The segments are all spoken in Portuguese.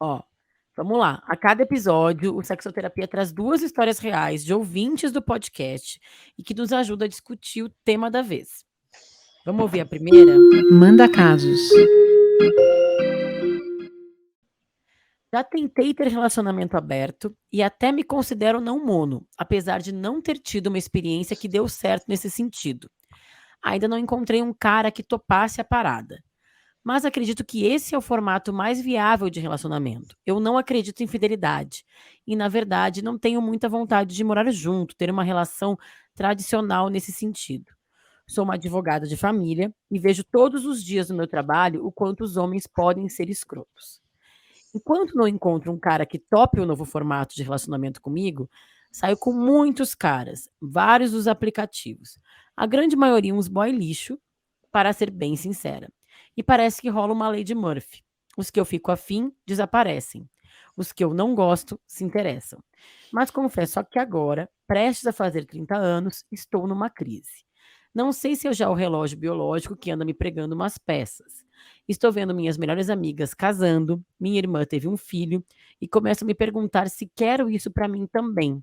Ó, vamos lá. A cada episódio, o Sexoterapia traz 2 histórias reais de ouvintes do podcast e que nos ajuda a discutir o tema da vez. Vamos ouvir a primeira? Manda casos. Já tentei ter relacionamento aberto e até me considero não mono, apesar de não ter tido uma experiência que deu certo nesse sentido. Ainda não encontrei um cara que topasse a parada. Mas acredito que esse é o formato mais viável de relacionamento. Eu não acredito em fidelidade. E, na verdade, não tenho muita vontade de morar junto, ter uma relação tradicional nesse sentido. Sou uma advogada de família e vejo todos os dias no meu trabalho o quanto os homens podem ser escrotos. Enquanto não encontro um cara que tope o novo formato de relacionamento comigo, saio com muitos caras, vários dos aplicativos. A grande maioria uns boy lixo, para ser bem sincera. E parece que rola uma lei de Murphy. Os que eu fico afim desaparecem. Os que eu não gosto se interessam. Mas confesso só que agora, prestes a fazer 30 anos, estou numa crise. Não sei se é já o relógio biológico que anda me pregando umas peças. Estou vendo minhas melhores amigas casando, minha irmã teve um filho e começo a me perguntar se quero isso para mim também.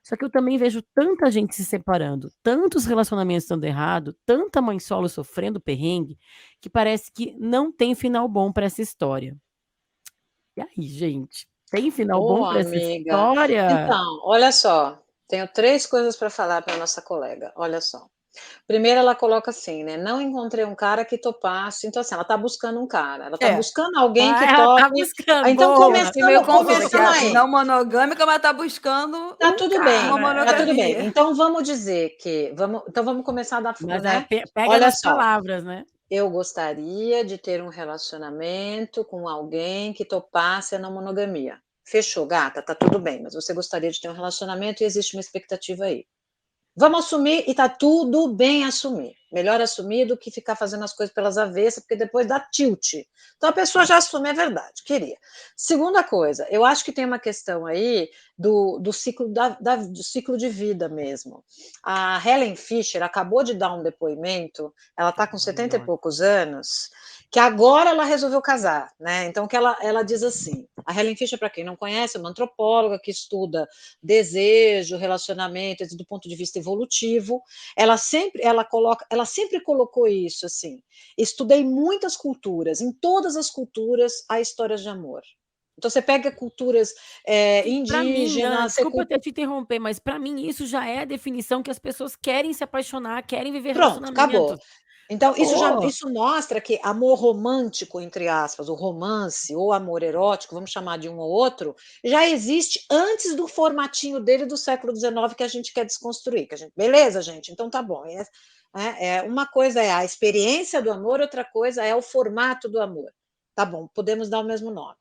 Só que eu também vejo tanta gente se separando, tantos relacionamentos dando errado, tanta mãe solo sofrendo perrengue, que parece que não tem final bom para essa história. E aí, gente? Tem final bom Ô, para essa amiga. história? Então, olha só, tenho 3 coisas para falar para nossa colega, olha só. Primeiro ela coloca assim, né, não encontrei um cara que topasse, então assim, ela tá buscando um cara, ela tá É. buscando alguém Ah, que ela tá tope. buscando, Então boa. Fiquei meio confusa, que começando é aí. não monogâmica, mas tá buscando Tá tudo uma bem, tá tudo bem. monogamia. Então vamos dizer que vamos começar da Mas né. pega Olha nas só, palavras, né? eu gostaria de ter um relacionamento com alguém que topasse a não monogamia. Fechou, gata, tá tudo bem, mas você gostaria de ter um relacionamento e existe uma expectativa aí. Vamos assumir e tá tudo bem assumir. Melhor assumir do que ficar fazendo as coisas pelas avessas, porque depois dá tilt. Então a pessoa já assume a verdade, queria. Segunda coisa, eu acho que tem uma questão aí do ciclo do ciclo de vida mesmo. A Helen Fischer acabou de dar um depoimento, ela está com 70 e Maravilhosa. poucos anos, que agora ela resolveu casar, né? Então que ela diz assim, a Helen Fischer, para quem não conhece, é uma antropóloga que estuda desejo, relacionamento, do ponto de vista evolutivo. Ela sempre colocou isso assim. Estudei muitas culturas, em todas as culturas há histórias de amor. Então você pega culturas Para mim, Ana, indígenas, desculpa até te interromper, mas para mim isso já é a definição que as pessoas querem se apaixonar, querem viver pronto, acabou. relacionamentos. Então, Acabou. isso mostra que amor romântico, entre aspas, o romance ou amor erótico, vamos chamar de um ou outro, já existe antes do formatinho dele do século XIX que a gente quer desconstruir. Que a gente, beleza, gente? Então tá bom. Uma coisa é a experiência do amor, outra coisa é o formato do amor. Tá bom, podemos dar o mesmo nome.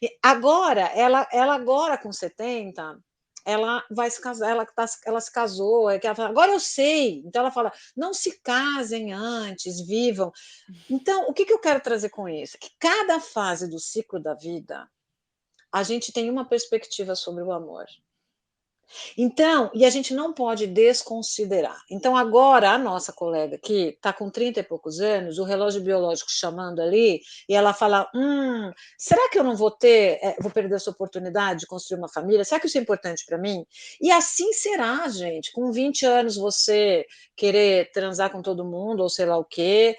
E agora, ela agora com 70, ela vai se casar, ela se casou, ela fala, agora eu sei. Então ela fala, não se casem antes, vivam. Então, o que eu quero trazer com isso? Que cada fase do ciclo da vida, a gente tem uma perspectiva sobre o amor. Então, e a gente não pode desconsiderar. Então, agora, a nossa colega que está com 30 e poucos anos, o relógio biológico chamando ali, e ela fala: será que eu não vou vou perder essa oportunidade de construir uma família? Será que isso é importante para mim? E assim será, gente. Com 20 anos, você querer transar com todo mundo, ou sei lá o quê,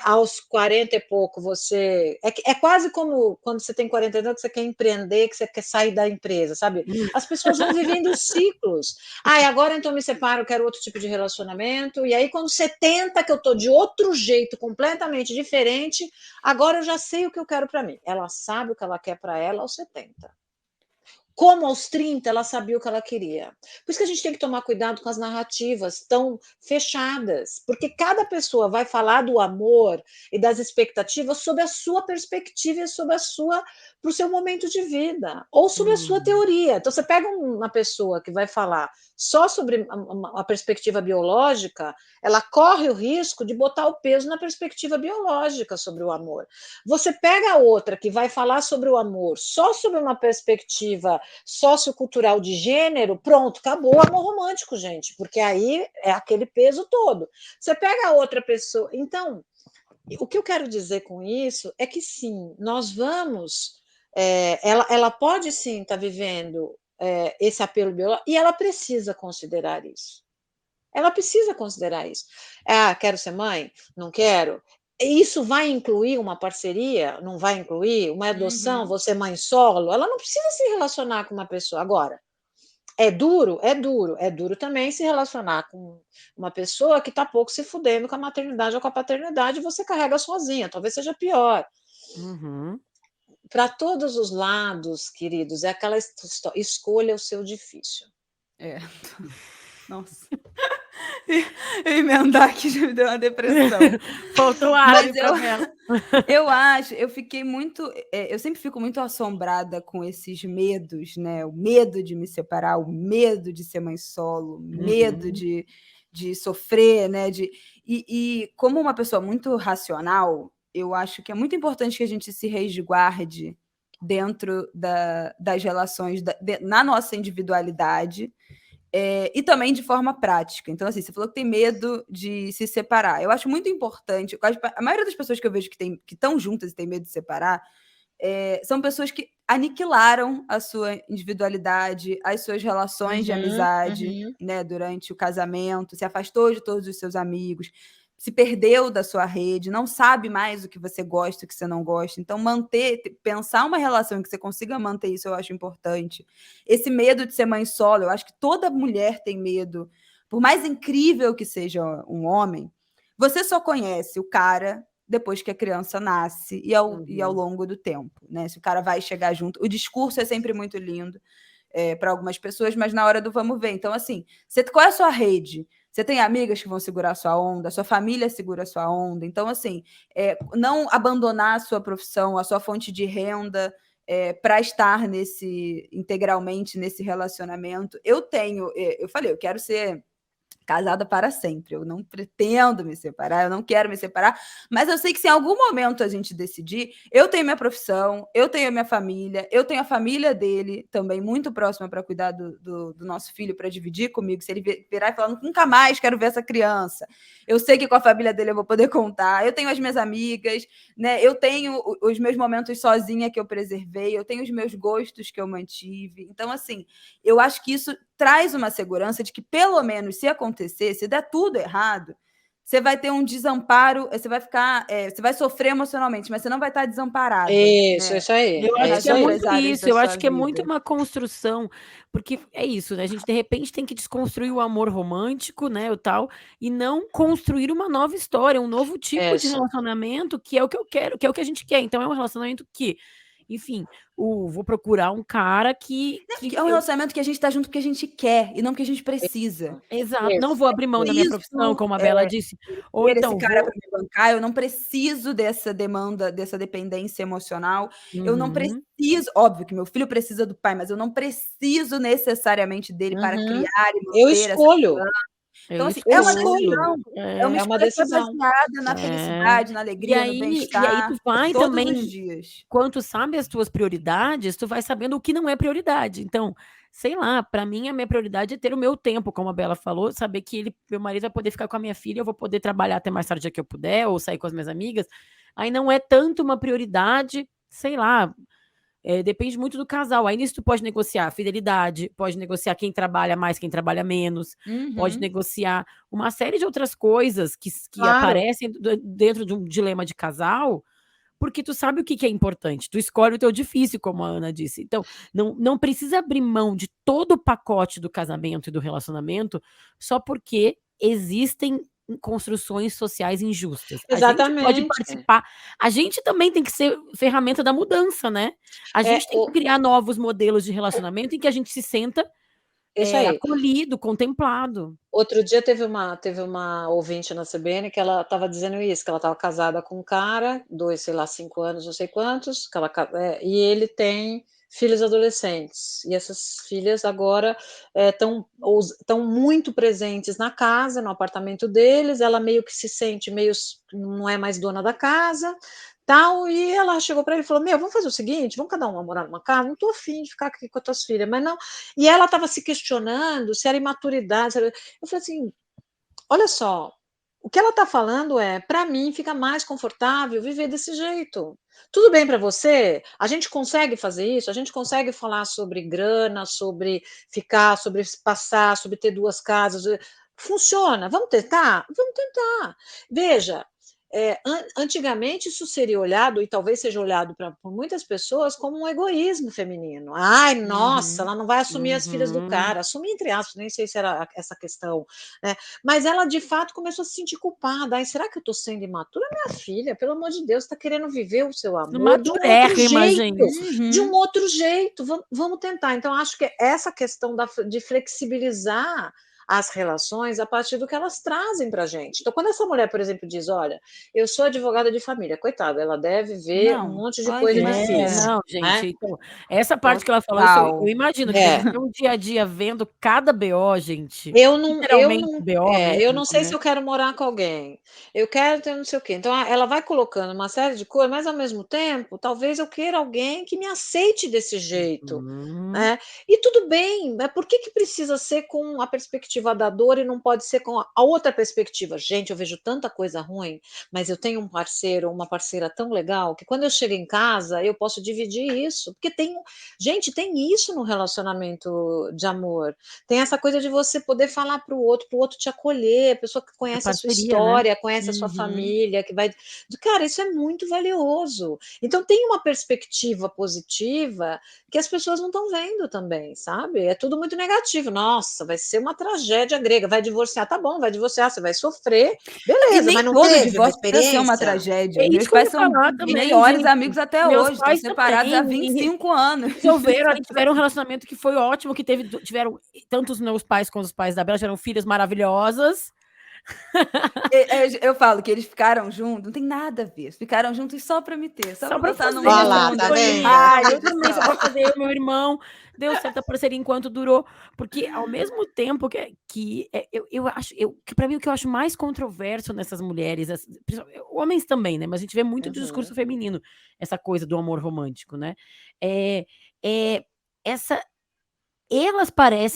aos 40 e pouco, você. É quase como quando você tem 40 anos, que você quer empreender, que você quer sair da empresa, sabe? As pessoas vão vivendo ciclos. Agora então me separo, quero outro tipo de relacionamento. E aí, quando 70, que eu tô de outro jeito, completamente diferente, agora eu já sei o que eu quero para mim. Ela sabe o que ela quer para ela aos 70. Como aos 30 ela sabia o que ela queria. Por isso que a gente tem que tomar cuidado com as narrativas tão fechadas, porque cada pessoa vai falar do amor e das expectativas sob a sua perspectiva e sob para o seu momento de vida, ou sobre a sua Uhum. teoria. Então, você pega uma pessoa que vai falar só sobre a perspectiva biológica, ela corre o risco de botar o peso na perspectiva biológica sobre o amor. Você pega outra que vai falar sobre o amor só sobre uma perspectiva sociocultural de gênero, pronto, acabou o amor romântico, gente, porque aí é aquele peso todo. Você pega a outra pessoa. Então, o que eu quero dizer com isso é que sim, nós vamos ela pode sim estar vivendo esse apelo biológico e ela precisa considerar isso. Ela precisa considerar isso. Ah, quero ser mãe? Não quero? Isso vai incluir uma parceria? Não vai incluir? Uma adoção? Uhum. Você mãe solo? Ela não precisa se relacionar com uma pessoa. Agora, é duro? É duro. É duro também se relacionar com uma pessoa que está pouco se fudendo com a maternidade ou com a paternidade e você carrega sozinha. Talvez seja pior. Uhum. Para todos os lados, queridos, é aquela escolha o seu difícil. É. Nossa. Eu emendar aqui já me deu uma depressão. Faltou ar Mas ali pra Bela. eu fiquei muito, eu sempre fico muito assombrada com esses medos, né, o medo de me separar, o medo de ser mãe solo, o medo Uhum. de sofrer, né, e como uma pessoa muito racional, eu acho que é muito importante que a gente se resguarde dentro das relações, na nossa individualidade, e também de forma prática. Então, assim, você falou que tem medo de se separar. Eu acho muito importante. A maioria das pessoas que eu vejo que estão juntas e têm medo de se separar são pessoas que aniquilaram a sua individualidade, as suas relações de Uhum, amizade, uhum. né, durante o casamento, se afastou de todos os seus amigos, se perdeu da sua rede, não sabe mais o que você gosta, o que você não gosta. Então, pensar uma relação em que você consiga manter isso, eu acho importante. Esse medo de ser mãe solo, eu acho que toda mulher tem medo. Por mais incrível que seja um homem, você só conhece o cara depois que a criança nasce e ao Uhum. longo do tempo, né? Se o cara vai chegar junto. O discurso é sempre muito lindo para algumas pessoas, mas na hora do vamos ver. Então, assim, qual é a sua rede? Você tem amigas que vão segurar a sua onda, a sua família segura a sua onda. Então, assim, não abandonar a sua profissão, a sua fonte de renda para estar integralmente nesse relacionamento. Eu falei, eu quero ser casada para sempre. Eu não pretendo me separar, eu não quero me separar, mas eu sei que se em algum momento a gente decidir, eu tenho minha profissão, eu tenho a minha família, eu tenho a família dele também muito próxima para cuidar do nosso filho, para dividir comigo. Se ele virar e falar, nunca mais quero ver essa criança, eu sei que com a família dele eu vou poder contar. Eu tenho as minhas amigas, né? Eu tenho os meus momentos sozinha que eu preservei, eu tenho os meus gostos que eu mantive. Então, assim, eu acho que isso traz uma segurança de que, pelo menos, se acontecer, se der tudo errado, você vai ter um desamparo, você vai ficar, você vai sofrer emocionalmente, mas você não vai estar desamparada, né, Isso aí, Eu é acho nas que é isso aí. outras muito áreas isso, da eu sua acho que é muito vida. uma construção, porque é isso, né, a gente de repente tem que desconstruir o amor romântico, né, o tal, e não construir uma nova história, um novo tipo de Isso. relacionamento, que é o que eu quero, que é o que a gente quer. Então é um relacionamento que, enfim, vou procurar um cara que É um eu relacionamento que a gente está junto porque a gente quer e não porque a gente precisa. exato, não Isso. vou abrir mão da minha profissão, Isso como a Bela disse, ou ter esse então cara vou para me bancar, eu não preciso dessa demanda, dessa dependência emocional, eu não uhum, preciso, óbvio que meu filho precisa do pai, mas eu não preciso necessariamente dele para Uhum. criar e Eu manter essa escolho, criança. eu Então, assim, eu é uma escolho. decisão, é É uma escolha que é decisão. baseada na é. felicidade, na E alegria, no aí bem-estar, tu vai todos os também dias. quando sabe as tuas prioridades, tu vai sabendo o que não é prioridade. Então, sei lá, pra mim a minha prioridade é ter o meu tempo, como a Bela falou, saber que meu marido vai poder ficar com a minha filha, eu vou poder trabalhar até mais tarde que eu puder, ou sair com as minhas amigas. Aí não é tanto uma prioridade, sei lá, depende muito do casal. Aí nisso tu pode negociar fidelidade, pode negociar quem trabalha mais, quem trabalha menos, pode Uhum. negociar uma série de outras coisas que Claro. aparecem dentro de um dilema de casal, porque tu sabe o que que é importante, tu escolhe o teu difícil, como a Ana disse. Então, não precisa abrir mão de todo o pacote do casamento e do relacionamento, só porque existem construções sociais injustas. A gente pode Exatamente. participar, a gente também tem que ser ferramenta da mudança, né. A É, gente tem que criar novos modelos de relacionamento em que a gente se sinta, isso aí. acolhido, contemplado. Outro dia teve uma ouvinte na CBN que ela estava dizendo isso, que ela estava casada com um cara, 2, sei lá, 5 anos, não sei quantos, e ele tem filhos adolescentes. E essas filhas agora estão muito presentes na casa, no apartamento deles. Ela meio que se sente meio não é mais dona da casa, tal. E ela chegou para ele e falou: Meu, vamos fazer o seguinte, vamos cada uma morar numa casa? Não estou afim de ficar aqui com as tuas filhas, mas não. E ela estava se questionando se era imaturidade, se era... Eu falei assim: olha só, O que ela está falando é, para mim fica mais confortável viver desse jeito. Tudo bem para você? A gente consegue fazer isso? A gente consegue falar sobre grana, sobre ficar, sobre passar, sobre ter 2 casas, funciona, vamos tentar? Vamos tentar. Veja, antigamente isso seria olhado, e talvez seja olhado por muitas pessoas, como um egoísmo feminino. "Ai, nossa, Uhum, ela não vai assumir as filhas do Uhum. cara", assumir entre aspas, nem sei se era essa questão, né, mas ela de fato começou a se sentir culpada. "Ai, será que eu estou sendo imatura? Minha filha, pelo amor de Deus, está querendo viver o seu amor de um outro Maturérrima, jeito, gente. de um uhum. outro jeito, vamos tentar". Então acho que essa questão de flexibilizar as relações a partir do que elas trazem para a gente. Então quando essa mulher, por exemplo, diz: "Olha, eu sou advogada de família", coitada, ela deve ver um Não, monte de coisa pode difícil, Não, né. gente, então, essa parte que ela falou isso, eu total. imagino que deve É. ser um dia a dia vendo cada BO, gente, Eu literalmente não BO eu mesmo, não sei se né. eu quero morar com alguém, eu quero ter não sei o quê, então ela vai colocando uma série de coisas, mas ao mesmo tempo, talvez eu queira alguém que me aceite desse jeito, Uhum. né. E tudo bem, mas por que que precisa ser com a perspectiva da dor e não pode ser com a outra perspectiva? Gente, eu vejo tanta coisa ruim, mas eu tenho um parceiro ou uma parceira tão legal, que quando eu chego em casa, eu posso dividir isso, porque gente, tem isso no relacionamento de amor. Tem essa coisa de você poder falar para o outro te acolher, a pessoa que É conhece a sua parceria, né. história, conhece a sua Uhum. família, que vai cara, isso é muito valioso. Então tem uma perspectiva positiva que as pessoas não estão vendo também, sabe. É tudo muito negativo. "Nossa, vai ser uma tragédia grega, vai divorciar", tá bom, vai divorciar, você vai sofrer, E beleza, nem mas não todo teve uma divórcio precisa ser uma experiência? É tragédia. isso Meus que eu pais ia são falar também, melhores gente. amigos até Meus hoje, estão pais separados há também, 25 anos. resolveram, tiveram um relacionamento que foi ótimo, que tiveram tanto os meus pais quanto os pais da Bela tiveram filhas maravilhosas. Eu falo que eles ficaram juntos, não tem nada a ver, ficaram juntos só para me ter, só Só para pra botar no fazer Olha essa lá, mundo, tá assim, vendo? companhia. ai Eu do também, só pra céu. fazer eu e meu irmão. Deu certo a parceria enquanto durou, porque ao mesmo tempo que pra mim o que eu acho mais controverso nessas mulheres, homens também, né, mas a gente vê muito do Uhum. discurso feminino, essa coisa do amor romântico, né. Eh essa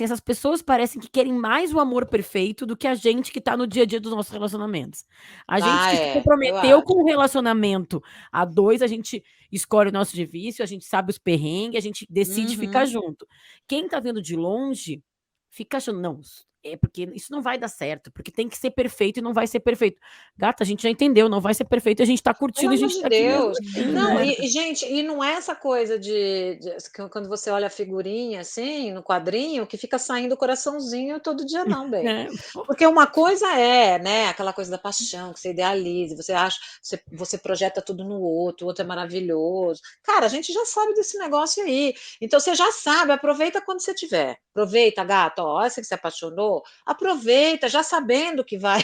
essas pessoas parecem que querem mais o amor perfeito do que a gente que tá no dia a dia dos nossos relacionamentos. A gente Ah, que se é, eu comprometeu acho. com um relacionamento a 2, a gente escolhe o nosso divórcio, a gente sabe os perrengues, a gente decide ficar Uhum. junto. Quem tá vendo de longe, fica achando: "Não, é porque isso não vai dar certo, porque tem que ser perfeito e não vai ser perfeito". Gata, a gente já entendeu, não vai ser perfeito, a gente tá Pelo curtindo e a amor gente de tá aqui mesmo Deus. assim, Não, né. gente, e não é essa coisa de quando você olha a figurinha, assim, no quadrinho, que fica saindo o coraçãozinho todo dia não, bem. É, Porque uma coisa é, né, aquela coisa da paixão, que você idealiza, você acha você projeta tudo no outro, o outro é maravilhoso. Cara, a gente já sabe desse negócio aí. Então você já sabe, aproveita quando você tiver. Aproveita, gata, ó, olha você que se apaixonou, aproveita, já sabendo que vai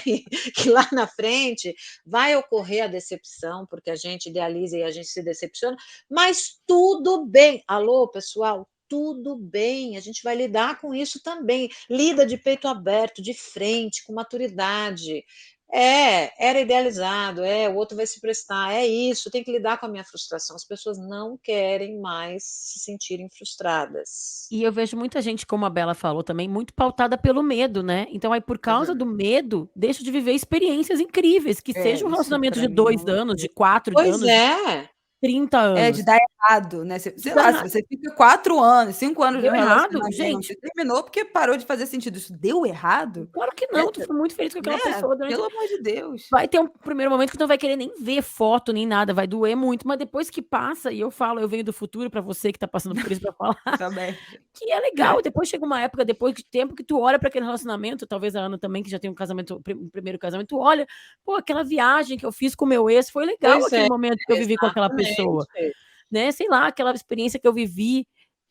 que lá na frente vai ocorrer a decepção, porque a gente idealiza e a gente se decepciona, mas tudo bem. Alô, pessoal, tudo bem, a gente vai lidar com isso também. Lida de peito aberto, de frente, com maturidade. É, era idealizado, o outro vai se prestar, é isso, tem que lidar com a minha frustração. As pessoas não querem mais se sentirem frustradas. E eu vejo muita gente, como a Bela falou também, muito pautada pelo medo, né. Então aí por causa Uhum. do medo, deixa de viver experiências incríveis, que É, seja um isso relacionamento para de mim é 2 uma anos, de 4 Pois anos, de é. 30 É, anos. de dar errado, né, De sei dar lá, se errado. você fica 4 anos, 5 anos de Deu um errado? relacionamento Gente, e terminou porque parou de fazer sentido, isso deu errado? claro que É, não, tu foi muito feliz com né, aquela pessoa durante pelo amor de Deus. vai ter um primeiro momento que tu não vai querer nem ver foto, nem nada, vai doer muito, mas depois que passa, e eu falo, eu venho do futuro pra você que tá passando por isso pra falar, Também. que é legal, depois chega uma época, depois de tempo, que tu olha pra aquele relacionamento, talvez a Ana também, que já tem um casamento, um primeiro casamento, tu olha: "Pô, aquela viagem que eu fiz com o meu ex, foi legal Pois aquele é, momento que eu vivi com aquela pessoa", exatamente. né, sei lá, aquela experiência que eu vivi,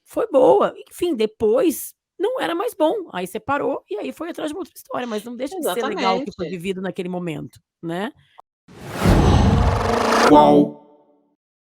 foi boa. Enfim, depois não era mais bom, aí separou, e aí foi atrás de uma outra história, mas não deixa de ser legal o que foi Exatamente. vivido naquele momento, né. Qual